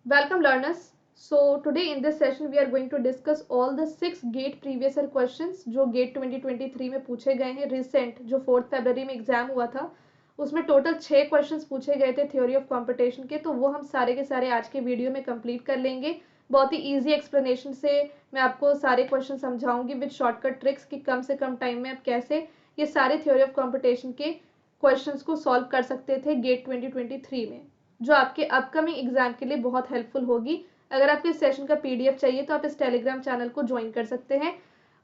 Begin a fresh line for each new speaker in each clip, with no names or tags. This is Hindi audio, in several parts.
Welcome learners. So today in this session we are going to discuss all the 6 GATE previous year questions जो GATE 2023 में पूछे गए हैं रिसेंट जो 4 फरवरी में एग्जाम हुआ था उसमें टोटल 6 क्वेश्चंस पूछे गए थे थ्योरी ऑफ कंपटीशन के। तो वो हम सारे के सारे आज के वीडियो में कंप्लीट कर लेंगे। बहुत ही इजी एक्सप्लेनेशन से मैं आपको सारे क्वेश्चन समझाऊंगी विद शॉर्टकट ट्रिक्स कि कम से कम टाइम में आप कैसे ये सारे थ्योरी ऑफ कंपटीशन के क्वेश्चंस को सॉल्व कर सकते थे गेट 2023 में, जो आपके अपकमिंग एग्जाम के लिए बहुत हेल्पफुल होगी। अगर आपको इस सेशन का पीडीएफ चाहिए तो आप इस टेलीग्राम चैनल को ज्वाइन कर सकते हैं।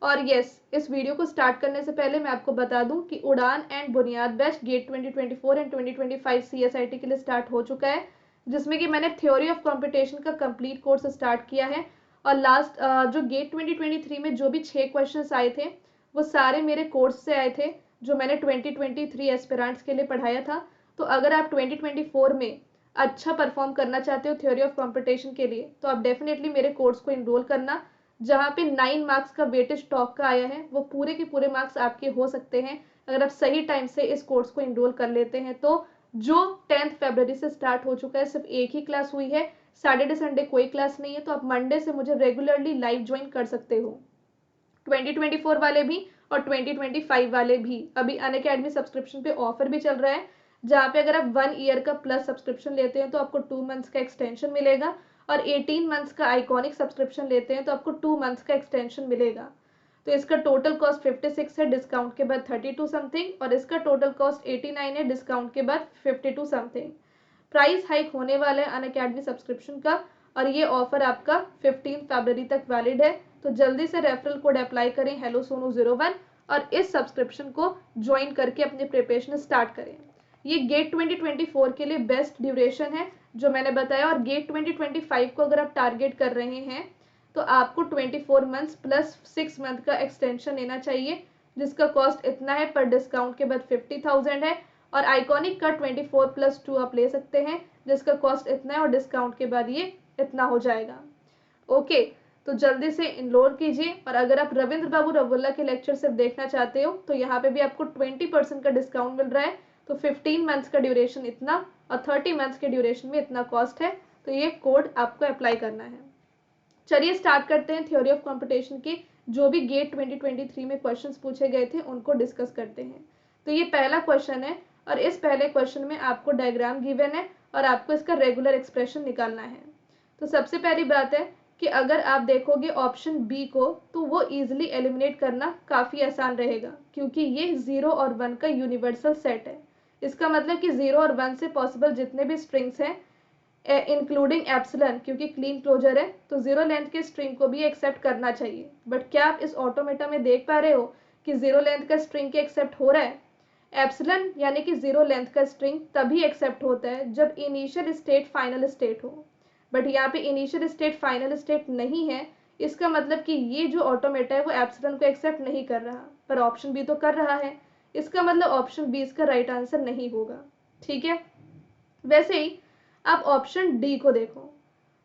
और यस, इस वीडियो को स्टार्ट करने से पहले मैं आपको बता दूं कि उड़ान एंड बुनियाद बैच गेट 2024 एंड 2025 सीएसआईटी के लिए स्टार्ट हो चुका है, जिसमें कि मैंने थ्योरी ऑफ कंपटीशन का कंप्लीट कोर्स स्टार्ट किया है। और लास्ट जो गेट 2023 में जो भी 6 क्वेश्चंस आए थे वो सारे मेरे कोर्स से आए थे जो मैंने 2023 एस्पिरेंट्स के लिए पढ़ाया था। तो अगर आप 2024 में अच्छा परफॉर्म करना चाहते हो थ्योरी ऑफ कंपटीशन के लिए तो आप डेफिनेटली मेरे कोर्स को इनरोल करना, जहाँ पे 9 मार्क्स का वेटेज टॉप का आया है वो पूरे के पूरे मार्क्स आपके हो सकते हैं अगर आप सही टाइम से इस कोर्स को इनरोल कर लेते हैं। तो जो 10 फरवरी से स्टार्ट हो चुका है, सिर्फ एक ही क्लास हुई है, सैटरडे संडे कोई क्लास नहीं है, तो आप मंडे से मुझे रेगुलरली लाइव ज्वाइन कर सकते हो। 2024 वाले भी और 2025 वाले भी। अभी अनअकैडमी सब्सक्रिप्शन पे ऑफर भी चल रहा है, जहाँ पे अगर आप 1 ईयर का प्लस सब्सक्रिप्शन लेते हैं तो आपको 2 मंथ्स का एक्सटेंशन मिलेगा, और 18 मंथ्स का आइकॉनिक सब्सक्रिप्शन लेते हैं तो आपको 2 मंथ्स का एक्सटेंशन मिलेगा। तो इसका टोटल कॉस्ट 56 है, डिस्काउंट के बाद 32 समथिंग, और इसका टोटल कॉस्ट 89 है, डिस्काउंट के बाद 52 समथिंग। प्राइस हाइक होने वाला है अनअकैडमी सब्सक्रिप्शन का, और ये ऑफर आपका 15 फरवरी तक वैलिड है। तो जल्दी से रेफरल कोड अप्लाई करें हेलो सोनू 01 और इस सब्सक्रिप्शन को ज्वाइन करके अपनी प्रिपरेशन स्टार्ट करें। ये गेट 2024 के लिए बेस्ट ड्यूरेशन है जो मैंने बताया, और गेट 2025 को अगर आप टारगेट कर रहे हैं तो आपको 24 मंथ्स प्लस 6 मंथ का एक्सटेंशन लेना चाहिए, जिसका कॉस्ट इतना है, पर डिस्काउंट के बाद 50,000 है। और आइकॉनिक का 24+2 आप ले सकते हैं, जिसका कॉस्ट इतना है और डिस्काउंट के बाद ये इतना हो जाएगा। ओके, तो जल्दी से इनरोल कीजिए। और अगर आप रविंद्र बाबू रवुल्ला के लेक्चर सिर्फ देखना चाहते हो तो यहाँ पे भी आपको 20% का डिस्काउंट मिल रहा है। तो 15 मंथ्स का ड्यूरेशन इतना और 30 मंथ्स के ड्यूरेशन में इतना कॉस्ट है, तो ये कोड आपको अप्लाई करना है। चलिए स्टार्ट करते हैं थ्योरी ऑफ कंपटीशन के जो भी गेट 2023 में क्वेश्चंस पूछे गए थे उनको डिस्कस करते हैं। तो ये पहला क्वेश्चन है, और इस पहले क्वेश्चन में आपको डायग्राम गिवन है और आपको इसका रेगुलर एक्सप्रेशन निकालना है। तो सबसे पहली बात है कि अगर आप देखोगे ऑप्शन बी को तो वो इजीली एलिमिनेट करना काफ़ी आसान रहेगा, क्योंकि ये 0 और 1 का यूनिवर्सल सेट है। इसका मतलब कि 0 और 1 से पॉसिबल जितने भी स्ट्रिंग्स हैं इंक्लूडिंग एप्सिलॉन, क्योंकि क्लीन क्लोजर है तो 0 लेंथ के स्ट्रिंग को भी एक्सेप्ट करना चाहिए। बट क्या आप इस ऑटोमेटा में देख पा रहे हो कि 0 लेंथ का स्ट्रिंग के एक्सेप्ट हो रहा है? एप्सिलॉन यानी कि 0 लेंथ का स्ट्रिंग तभी एक्सेप्ट होता है जब इनिशियल स्टेट फाइनल स्टेट हो, बट यहाँ पे इनिशियल स्टेट फाइनल स्टेट नहीं है। इसका मतलब कि ये जो ऑटोमेटा है वो एप्सिलॉन को एक्सेप्ट नहीं कर रहा, पर ऑप्शन बी तो कर रहा है। इसका मतलब ऑप्शन बी इसका राइट आंसर नहीं होगा। ठीक है, वैसे ही आप ऑप्शन डी को देखो,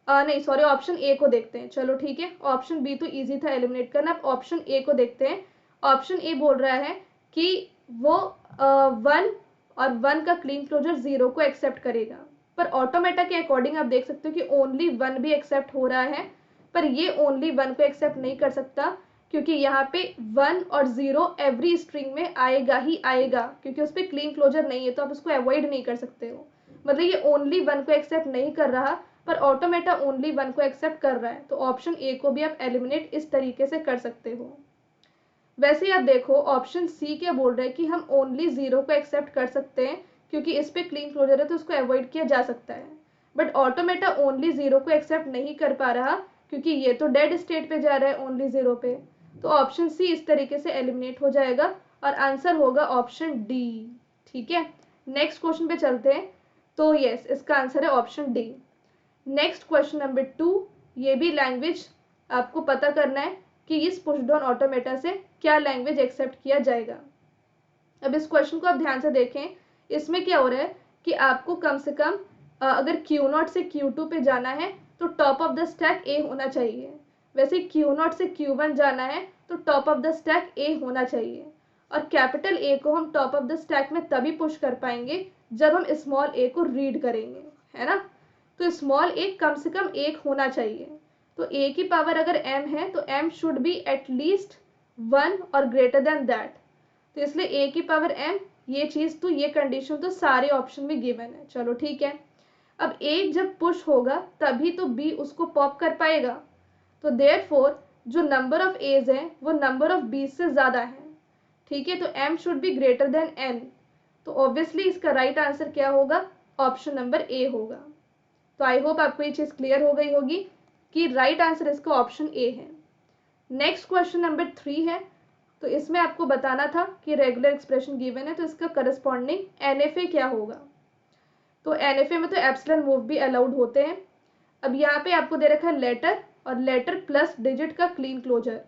नहीं सॉरी, ऑप्शन ए को देखते हैं। चलो ठीक है, ऑप्शन बी तो इजी था एलिमिनेट करना, अब ऑप्शन ए को देखते हैं। ऑप्शन ए बोल रहा है कि वो 1 और 1 का क्लीन क्लोजर 0 को एक्सेप्ट करेगा, पर ऑटोमेटा के अकॉर्डिंग आप देख सकते हो कि ओनली 1 भी एक्सेप्ट हो रहा है, पर ये ओनली 1 को एक्सेप्ट नहीं कर सकता, क्योंकि यहाँ पे 1 और 0 एवरी स्ट्रिंग में आएगा ही आएगा, क्योंकि उस पर क्लीन क्लोजर नहीं है तो आप उसको अवॉइड नहीं कर सकते हो। मतलब ये ओनली 1 को एक्सेप्ट नहीं कर रहा, पर ऑटोमेटा ओनली 1 को एक्सेप्ट कर रहा है, तो ऑप्शन ए को भी आप एलिमिनेट इस तरीके से कर सकते हो। वैसे ही आप देखो ऑप्शन सी क्या बोल रहा है कि हम ओनली 0 को एक्सेप्ट कर सकते हैं, क्योंकि इस पे क्लीन क्लोजर है तो उसको अवॉइड किया जा सकता है। बट ऑटोमेटा ओनली 0 को एक्सेप्ट नहीं कर पा रहा, क्योंकि ये तो डेड स्टेट पे जा रहा है ओनली 0 पे। तो ऑप्शन सी इस तरीके से एलिमिनेट हो जाएगा और आंसर होगा ऑप्शन डी। ठीक है, नेक्स्ट क्वेश्चन पे चलते हैं। तो यस, इसका आंसर है option D. Next question number 2, ये भी लैंग्वेज आपको पता करना है कि इस पुश डाउन ऑटोमेटा से क्या लैंग्वेज एक्सेप्ट किया जाएगा। अब इस क्वेश्चन को आप ध्यान से देखें, इसमें क्या हो रहा है कि आपको कम से कम अगर Q0 से Q2 पे जाना है तो top of the stack A होना चाहिए। वैसे Q0 से Q1 जाना है तो top of the stack A होना चाहिए, और कैपिटल A को हम टॉप ऑफ द स्टैक में तभी पुश कर पाएंगे जब हम स्मॉल a को रीड करेंगे, है ना। तो स्मॉल a कम से कम 1 होना चाहिए। तो a की पावर अगर m है तो m शुड बी एटलीस्ट 1 और ग्रेटर देन दैट। तो इसलिए a की पावर m, ये चीज़ तो ये कंडीशन तो सारे ऑप्शन में गिवन है। चलो ठीक है, अब a जब पुश होगा तभी तो b उसको पॉप कर पाएगा। तो देयरफॉर जो नंबर ऑफ एज है वो नंबर ऑफ बी से ज़्यादा है। ठीक है, तो m should be greater than n। तो ऑब्वियसली इसका राइट आंसर क्या होगा, ऑप्शन नंबर ए होगा। तो आई होप आपको ये चीज़ क्लियर हो गई होगी कि राइट आंसर इसका ऑप्शन ए है। नेक्स्ट क्वेश्चन नंबर 3 है। तो इसमें आपको बताना था कि रेगुलर एक्सप्रेशन गिवन है तो इसका करस्पॉन्डिंग NFA क्या होगा। तो NFA में तो एप्सिलॉन मूव भी अलाउड होते हैं। अब यहाँ पे आपको दे रखा है लेटर और लेटर प्लस डिजिट का क्लीन क्लोजर।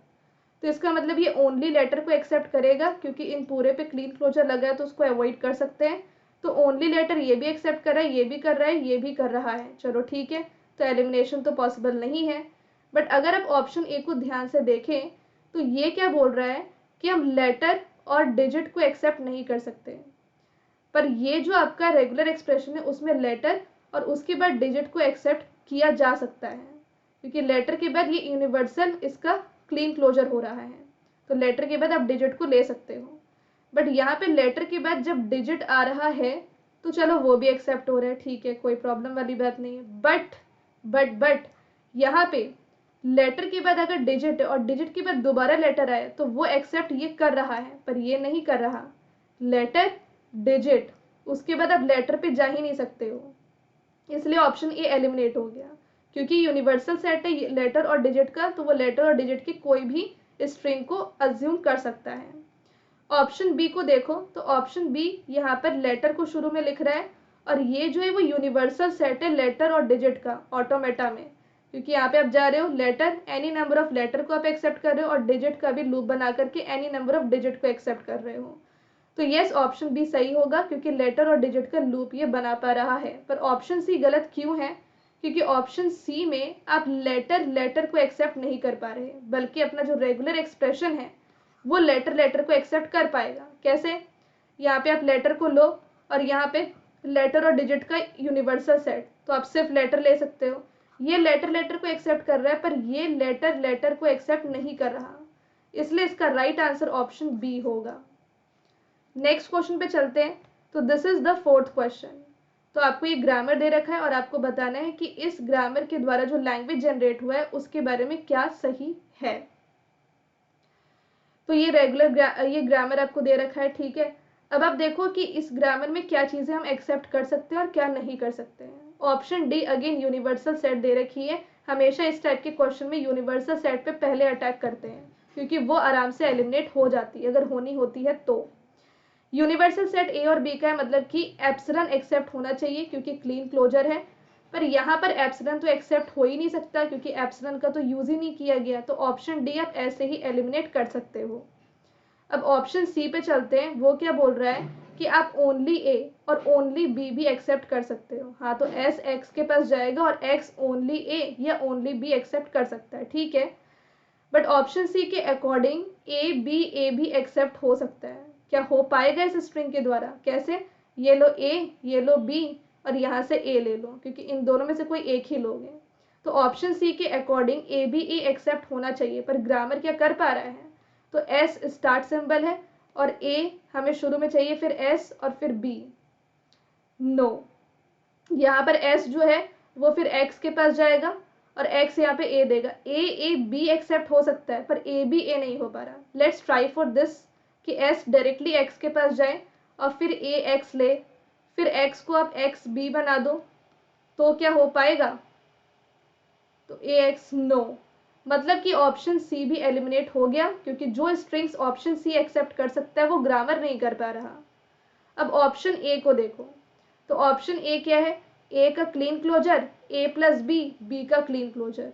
तो इसका मतलब ये ओनली लेटर को एक्सेप्ट करेगा, क्योंकि इन पूरे पे क्लीन क्लोजर लगा है तो उसको अवॉइड कर सकते हैं। तो ओनली लेटर ये भी एक्सेप्ट कर रहा है, ये भी कर रहा है, ये भी कर रहा है। चलो ठीक है, तो एलिमिनेशन तो पॉसिबल नहीं है। बट अगर आप ऑप्शन ए को ध्यान से देखें तो ये क्या बोल रहा है कि हम लेटर और डिजिट को एक्सेप्ट नहीं कर सकते। पर ये जो आपका रेगुलर एक्सप्रेशन है उसमें लेटर और उसके बाद डिजिट को एक्सेप्ट किया जा सकता है, क्योंकि लेटर के बाद ये यूनिवर्सल इसका क्लीन क्लोजर हो रहा है। तो लेटर के बाद आप डिजिट को ले सकते हो। बट यहाँ पे लेटर के बाद जब डिजिट आ रहा है तो चलो वो भी एक्सेप्ट हो रहा है, ठीक है, कोई प्रॉब्लम वाली बात नहीं है। बट यहाँ पे लेटर के बाद अगर डिजिट और डिजिट के बाद दोबारा लेटर आए तो वो एक्सेप्ट ये कर रहा है, पर ये नहीं कर रहा। लेटर डिजिट उसके बाद आप लेटर पे जा ही नहीं सकते हो, इसलिए ऑप्शन ए एलिमिनेट हो गया। क्योंकि यूनिवर्सल सेट है लेटर और डिजिट का, तो वो लेटर और डिजिट की कोई भी स्ट्रिंग को अज्यूम कर सकता है। ऑप्शन बी को देखो, तो ऑप्शन बी यहाँ पर लेटर को शुरू में लिख रहा है और ये जो है वो यूनिवर्सल सेट है लेटर और डिजिट का ऑटोमेटा में, क्योंकि यहाँ पे आप जा रहे हो letter, any number of letter को आप एक्सेप्ट कर रहे हो और डिजिट का भी लूप बना करके एनी नंबर ऑफ डिजिट को एक्सेप्ट कर रहे हो। तो यस, ऑप्शन बी सही होगा, क्योंकि लेटर और डिजिट का लूप ये बना पा रहा है। पर ऑप्शन सी गलत क्यों है, क्योंकि ऑप्शन सी में आप लेटर को एक्सेप्ट नहीं कर पा रहे, बल्कि अपना जो रेगुलर एक्सप्रेशन है वो लेटर को एक्सेप्ट कर पाएगा। कैसे, यहाँ पे आप लेटर को लो और यहाँ पे लेटर और डिजिट का यूनिवर्सल सेट, तो आप सिर्फ लेटर ले सकते हो। ये लेटर को एक्सेप्ट कर रहा है, पर ये लेटर को एक्सेप्ट नहीं कर रहा, इसलिए इसका राइट आंसर ऑप्शन बी होगा। नेक्स्ट क्वेश्चन पे चलते हैं। तो this is the fourth question. तो आपको ये ग्रामर दे रखा है और आपको बताना है कि इस ग्रामर के द्वारा जो लैंग्वेज जनरेट हुआ है उसके बारे में क्या सही है। तो ये ये ग्रामर आपको दे रखा है, ठीक है। अब आप देखो कि इस ग्रामर में क्या चीज़ें हम एक्सेप्ट कर सकते हैं और क्या नहीं कर सकते हैं। Option D again universal set दे रखी है। हमेशा इस टाइप के क्वेश्चन में यूनिवर्सल सेट पे पहले अटैक करते हैं, क्योंकि वो आराम से एलिमिनेट हो जाती है अगर होनी होती है तो। यूनिवर्सल सेट ए और बी का है, मतलब कि एप्सिलॉन एक्सेप्ट होना चाहिए क्योंकि क्लीन क्लोजर है। पर यहाँ पर एप्सिलॉन तो एक्सेप्ट हो ही नहीं सकता, क्योंकि एप्सिलॉन का तो यूज ही नहीं किया गया। तो ऑप्शन डी आप ऐसे ही एलिमिनेट कर सकते हो। अब ऑप्शन सी पे चलते हैं। वो क्या बोल रहा है कि आप ओनली ए और ओनली बी भी एक्सेप्ट कर सकते हो। हाँ, तो एस एक्स के पास जाएगा और एक्स ओनली ए या ओनली बी एक्सेप्ट कर सकता है, ठीक है। बट ऑप्शन सी के अकॉर्डिंग ए भी एक्सेप्ट हो सकता है। क्या हो पाएगा इस स्ट्रिंग के द्वारा, कैसे, ये लो ए, ये लो बी और यहाँ से ए ले लो, क्योंकि इन दोनों में से कोई एक ही लोगे। तो ऑप्शन सी के अकॉर्डिंग ए भी ए एक्सेप्ट होना चाहिए, पर ग्रामर क्या कर पा रहा है। तो एस स्टार्ट सिंबल है और ए हमें शुरू में चाहिए, फिर एस और फिर बी। नो, यहाँ पर एस जो है वो फिर एक्स के पास जाएगा और एक्स यहाँ पे ए देगा। ए बी एक्सेप्ट हो सकता है, पर ए बी ए नहीं हो पा रहा। लेट्स ट्राई फॉर दिस कि एस डायरेक्टली एक्स के पास जाए और फिर ए एक्स ले, फिर एक्स को आप एक्स बी बना दो, तो क्या हो पाएगा। तो ए एक्स नो, मतलब कि ऑप्शन सी भी एलिमिनेट हो गया, क्योंकि जो स्ट्रिंग्स ऑप्शन सी एक्सेप्ट कर सकता है वो ग्रामर नहीं कर पा रहा। अब ऑप्शन ए को देखो, तो ऑप्शन ए क्या है, ए का क्लीन क्लोजर, ए प्लस बी, बी का क्लीन क्लोजर।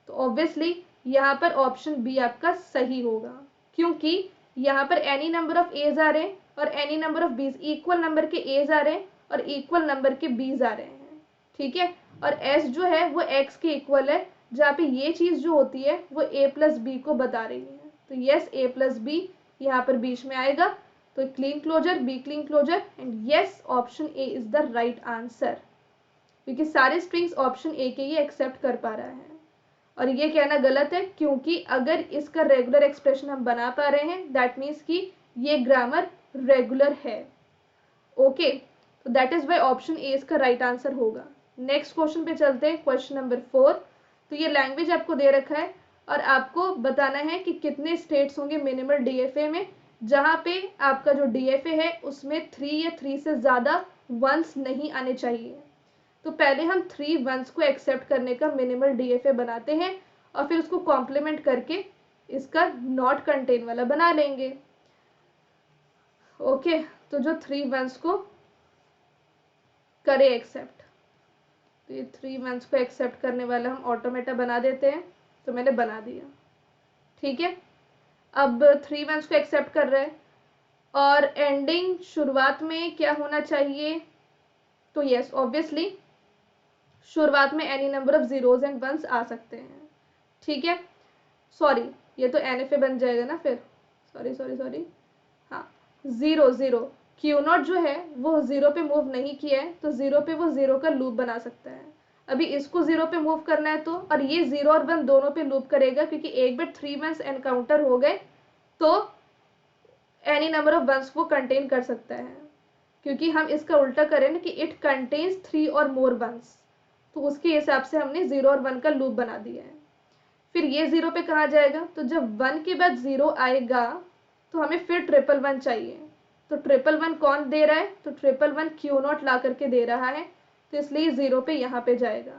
तो ऑब्वियसली यहाँ पर ऑप्शन बी आपका सही होगा, क्योंकि यहाँ पर एनी नंबर ऑफ एज आ रहे हैं और एनी नंबर ऑफ बीज, इक्वल नंबर के एज आ रहे हैं और इक्वल नंबर के बीज आ रहे हैं, ठीक है। और एस जो है वो एक्स के इक्वल है, जहाँ पे ये चीज़ जो होती है वो ए प्लस बी को बता रही है। तो यस, ए प्लस बी यहाँ पर बीच में आएगा। तो Kleene closure, B Kleene closure, and yes, option A is the right answer. क्योंकि सारे स्ट्रिंग्स ऑप्शन ए के ही एक्सेप्ट कर पा रहा है। और ये कहना गलत है, क्योंकि अगर इसका रेगुलर एक्सप्रेशन हम बना पा रहे हैं दैट मीन्स कि ये ग्रामर रेगुलर है। ओके, तो that is why option A इसका राइट आंसर होगा। नेक्स्ट क्वेश्चन पे चलते हैं, क्वेश्चन नंबर 4। तो ये लैंग्वेज आपको दे रखा है और आपको बताना है कि कितने स्टेट्स होंगे मिनिमल डीएफए में, जहाँ पे आपका जो डीएफए है उसमें 3 या 3 से ज़्यादा वंस नहीं आने चाहिए। तो पहले हम 3 वंस को एक्सेप्ट करने का मिनिमल डीएफए बनाते हैं और फिर उसको कॉम्प्लीमेंट करके इसका नॉट कंटेन वाला बना लेंगे। ओके, तो जो 3 वंस को करे एक्सेप्ट, तो ये 3 वंस को एक्सेप्ट करने वाला हम ऑटोमेटा बना देते हैं। तो मैंने बना दिया, ठीक है। अब 3 वंस को एक्सेप्ट कर रहे हैं और एंडिंग शुरुआत में क्या होना चाहिए, तो यस ऑब्वियसली शुरुआत में any number of zeros and ones आ सकते हैं, ठीक है। सॉरी, ये तो एन एफ ए बन जाएगा ना फिर, सॉरी, हाँ, 0 क्यू नॉट जो है वो 0 पे मूव नहीं किया है, तो 0 पे वो 0 का लूप बना सकता है। अभी इसको 0 पे मूव करना है तो, और ये 0 और 1 दोनों पे लूप करेगा, क्योंकि एक बार 3 वंस एनकाउंटर हो गए तो एनी नंबर ऑफ वंस वो कंटेन कर सकता है, क्योंकि हम इसका उल्टा करें ना कि इट कंटेन्स 3 और मोर वंस, तो उसके हिसाब से हमने 0 और 1 का लूप बना दिया है। फिर ये 0 पे कहाँ जाएगा, तो जब 1 के बाद 0 आएगा तो हमें फिर 111 चाहिए। तो 111 कौन दे रहा है, तो 111 क्यू नॉट ला करके दे रहा है, तो इसलिए 0 पे यहाँ पे जाएगा।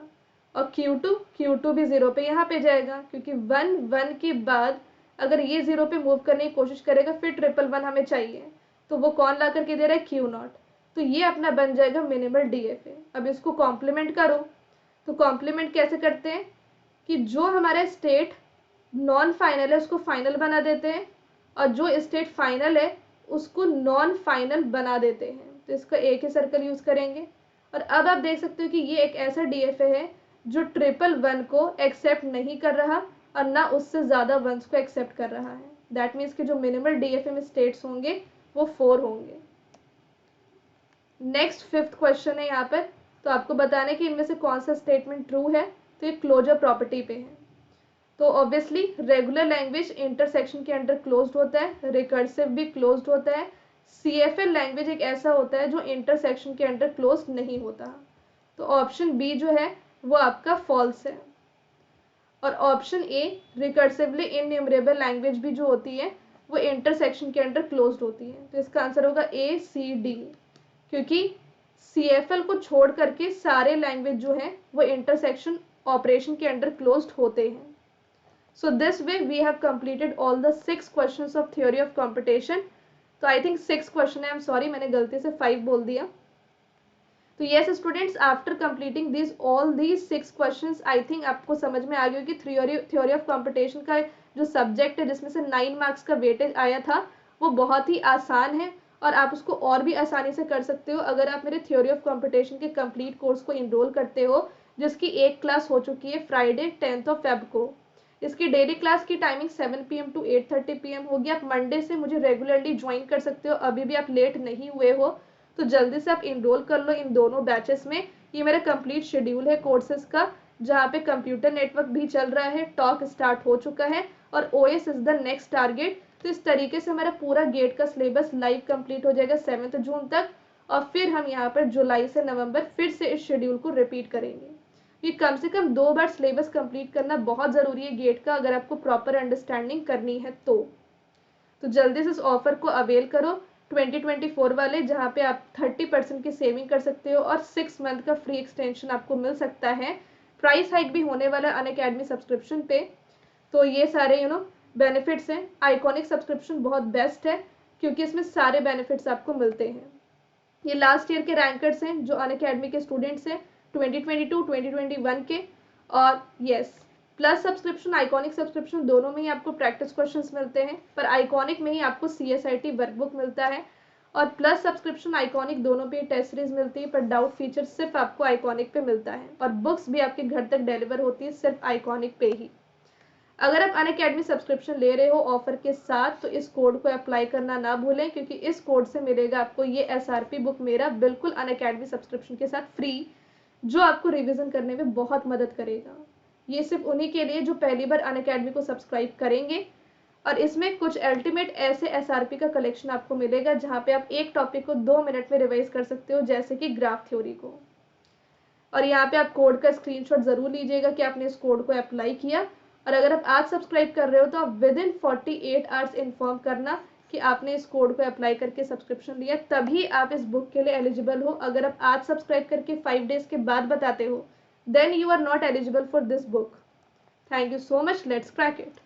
और Q2 भी 0 पे यहाँ पे जाएगा, क्योंकि 1 के बाद अगर ये 0 पे मूव करने की कोशिश करेगा फिर 111 हमें चाहिए, तो वो कौन ला करके दे रहा है, क्यू नॉट। तो ये अपना बन जाएगा मिनिमल डीएफए। अब इसको कॉम्प्लीमेंट करो, तो कॉम्प्लीमेंट कैसे करते हैं कि जो हमारा स्टेट नॉन फाइनल है उसको फाइनल बना देते हैं, और जो स्टेट फाइनल है उसको नॉन फाइनल बना देते हैं। तो इसका एक ही सर्कल यूज करेंगे। और अब आप देख सकते हो कि ये एक ऐसा डीएफए है जो 111 को एक्सेप्ट नहीं कर रहा और ना उससे ज़्यादा वंस को एक्सेप्ट कर रहा है। दैट मीन्स कि जो मिनिमल डीएफए में स्टेट्स होंगे वो 4 होंगे। नेक्स्ट 5th क्वेश्चन है यहाँ पर, तो आपको बताना है कि इनमें से कौन सा स्टेटमेंट ट्रू है। तो ये क्लोजर प्रॉपर्टी पे है। तो ऑब्वियसली रेगुलर लैंग्वेज इंटरसेक्शन के अंडर क्लोज्ड होता है, रिकर्सिव भी क्लोज्ड होता है। CFL लैंग्वेज एक ऐसा होता है जो इंटरसेक्शन के अंडर क्लोज्ड नहीं होता। तो ऑप्शन बी जो है वो आपका फॉल्स है। और option A recursively innumerable language भी जो होती है वो इंटरसेक्शन के अंडर क्लोज्ड होती है। तो इसका आंसर होगा ACD, क्योंकि CFL को छोड़ करके सारे लैंग्वेज जो हैं वो इंटरसेक्शन ऑपरेशन के अंडर क्लोज्ड होते हैं। So this way we have completed all the 6 questions of theory of computation. तो I think 6 question है, I'm sorry मैंने गलती से 5 बोल दिया। तो yes students, after completing all these 6 questions I think आपको समझ में आ गया कि theory of computation का जो सब्जेक्ट है जिसमें से 9 मार्क्स का वेटेज आया था वो बहुत ही आसान है, और आप उसको और भी आसानी से कर सकते हो अगर आप मेरे थ्योरी ऑफ कंप्यूटेशन के कंप्लीट कोर्स को इनरोल करते हो, जिसकी एक क्लास हो चुकी है फ्राइडे 10th Feb को। इसकी डेली क्लास की टाइमिंग 7 PM to 8:30 PM होगी। आप मंडे से मुझे रेगुलरली ज्वाइन कर सकते हो। अभी भी आप लेट नहीं हुए हो तो जल्दी से आप इनरोल कर लो इन दोनों बैचेस में। ये मेरा कंप्लीट शेड्यूल है कोर्सेज का, जहाँ पे कंप्यूटर नेटवर्क भी चल रहा है, टॉक स्टार्ट हो चुका है और OS is the next target. तो इस तरीके से हमारा पूरा गेट का सिलेबस लाइव कंप्लीट हो जाएगा 7 जून तक, और फिर हम यहाँ पर जुलाई से नवंबर फिर से इस शेड्यूल को रिपीट करेंगे। ये कम से कम 2 बार सिलेबस कंप्लीट करना बहुत ज़रूरी है गेट का, अगर आपको प्रॉपर अंडरस्टैंडिंग करनी है तो जल्दी से इस ऑफर को अवेल करो 2024 वाले, जहाँ पे आप 30% की सेविंग कर सकते हो और 6 मंथ का फ्री एक्सटेंशन आपको मिल सकता है। प्राइस हाइक भी होने वाला अनअकैडमी सब्सक्रिप्शन पे। तो ये सारे बेनिफिट्स हैं। आइकॉनिक सब्सक्रिप्शन बहुत बेस्ट है क्योंकि इसमें सारे बेनिफिट्स आपको मिलते हैं। ये लास्ट ईयर के रैंकर्स हैं जो अनअकैडमी के स्टूडेंट्स हैं 2022-2021 के। और yes, plus subscription iconic subscription दोनों में ही आपको प्रैक्टिस क्वेश्चंस मिलते हैं, पर आइकॉनिक में ही आपको CSIT वर्कबुक मिलता है, और प्लस सब्सक्रिप्शन आइकॉनिक दोनों पे टेस्ट सीरीज मिलती है, पर डाउट फीचर सिर्फ आपको आइकॉनिक पे मिलता है, और बुक्स भी आपके घर तक डिलीवर होती है सिर्फ आइकॉनिक पे ही। अगर आप अनअकैडमी सब्सक्रिप्शन ले रहे हो ऑफर के साथ तो इस कोड को अप्लाई करना ना भूलें, क्योंकि इस कोड से मिलेगा आपको ये SRP बुक मेरा बिल्कुल अनअकैडमी सब्सक्रिप्शन के साथ फ्री, जो आपको रिवीजन करने में बहुत मदद करेगा। ये सिर्फ उन्हीं के लिए जो पहली बार अनअकैडमी को सब्सक्राइब करेंगे। और इसमें कुछ अल्टीमेट ऐसे एसआरपी का कलेक्शन आपको मिलेगा जहाँ पे आप एक टॉपिक को 2 मिनट में रिवाइज कर सकते हो, जैसे कि ग्राफ थ्योरी को। और यहाँ पे आप कोड का स्क्रीनशॉट ज़रूर लीजिएगा कि आपने इस कोड को अप्लाई किया। और अगर आप आज सब्सक्राइब कर रहे हो तो आप विद इन 48 आवर्स इन्फॉर्म करना कि आपने इस कोड को अप्लाई करके सब्सक्रिप्शन लिया, तभी आप इस बुक के लिए एलिजिबल हो। अगर आप आज सब्सक्राइब करके 5 डेज के बाद बताते हो, then you are not eligible for this book. Thank you so much, let's crack it.